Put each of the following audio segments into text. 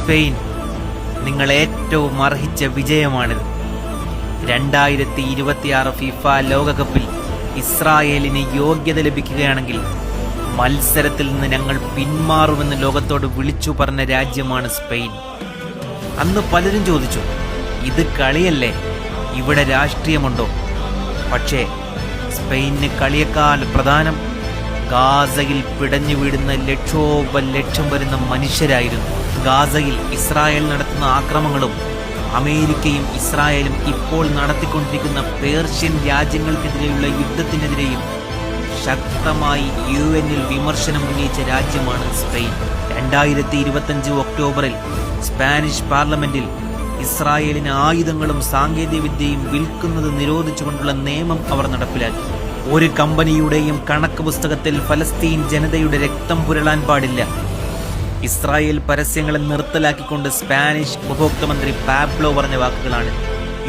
Spain, നിങ്ങൾ ഏറ്റവും അർഹിച്ച വിജയമാണിത്. 2026 FIFA ലോകകപ്പിൽ ഇസ്രായേലിന് യോഗ്യത ലഭിക്കുകയാണെങ്കിൽ മത്സരത്തിൽ നിന്ന് ഞങ്ങൾ പിന്മാറുമെന്ന് ലോകത്തോട് വിളിച്ചു പറഞ്ഞ രാജ്യമാണ് സ്പെയിൻ. അന്ന് പലരും ചോദിച്ചു, ഇത് കളിയല്ലേ, ഇവിടെ രാഷ്ട്രീയമുണ്ടോ? പക്ഷേ സ്പെയിന് കളിയേക്കാൾ പ്രധാനം ഗാസയിൽ പിടഞ്ഞു വീടുന്ന ലക്ഷം വരുന്ന മനുഷ്യരായിരുന്നു. ഗാസയിൽ ഇസ്രായേൽ നടത്തുന്ന ആക്രമണങ്ങളും അമേരിക്കയും ഇസ്രായേലും ഇപ്പോൾ നടത്തിക്കൊണ്ടിരിക്കുന്ന പേർഷ്യൻ രാജ്യങ്ങൾക്കെതിരെയുള്ള യുദ്ധത്തിനെതിരെയും ശക്തമായി UN വിമർശനം ഉന്നയിച്ച രാജ്യമാണ് സ്പെയിൻ. 2025 ഒക്ടോബറിൽ സ്പാനിഷ് പാർലമെന്റിൽ ഇസ്രായേലിന് ആയുധങ്ങളും സാങ്കേതികവിദ്യയും വിൽക്കുന്നത് നിരോധിച്ചുകൊണ്ടുള്ള നിയമം അവർ നടപ്പിലാക്കി. ഒരു കമ്പനിയുടെയും കണക്ക് പുസ്തകത്തിൽ ഫലസ്തീൻ ജനതയുടെ രക്തം പുരളാൻ പാടില്ല. ഇസ്രായേൽ പരസ്യങ്ങളെ നിർത്തലാക്കിക്കൊണ്ട് സ്പാനിഷ് ഉപഭോക്തൃ മന്ത്രി പാബ്ലോ പറഞ്ഞ വാക്കുകളാണ്.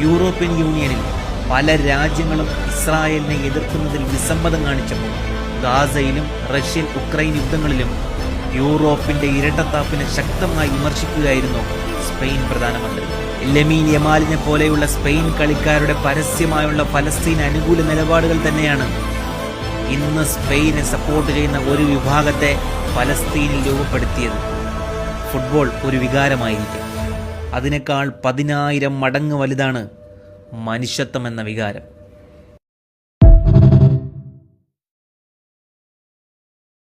യൂറോപ്യൻ യൂണിയനിൽ പല രാജ്യങ്ങളും ഇസ്രായേലിനെ എതിർക്കുന്നതിൽ വിസമ്മതം കാണിച്ചപ്പോൾ ഗാസയിലും റഷ്യൻ ഉക്രൈൻ യുദ്ധങ്ങളിലും യൂറോപ്പിന്റെ ഇരട്ടത്താപ്പിനെ ശക്തമായി വിമർശിക്കുകയായിരുന്നു സ്പെയിൻ പ്രധാനമന്ത്രി. ലമീൻ യമാലിനെ പോലെയുള്ള സ്പെയിൻ കളിക്കാരുടെ പരസ്യമായുള്ള ഫലസ്തീൻ അനുകൂല നിലപാടുകൾ തന്നെയാണ് ഇന്ന് സ്പെയിനെ സപ്പോർട്ട് ചെയ്യുന്ന ഒരു വിഭാഗത്തെ ഫലസ്തീനിൽ രൂപപ്പെടുത്തിയത്. ഫുട്ബോൾ ഒരു വികാരമായിരിക്കാം, അതിനേക്കാൾ 10,000 മടങ്ങ് വലുതാണ് മനുഷ്യത്വം എന്ന വികാരം.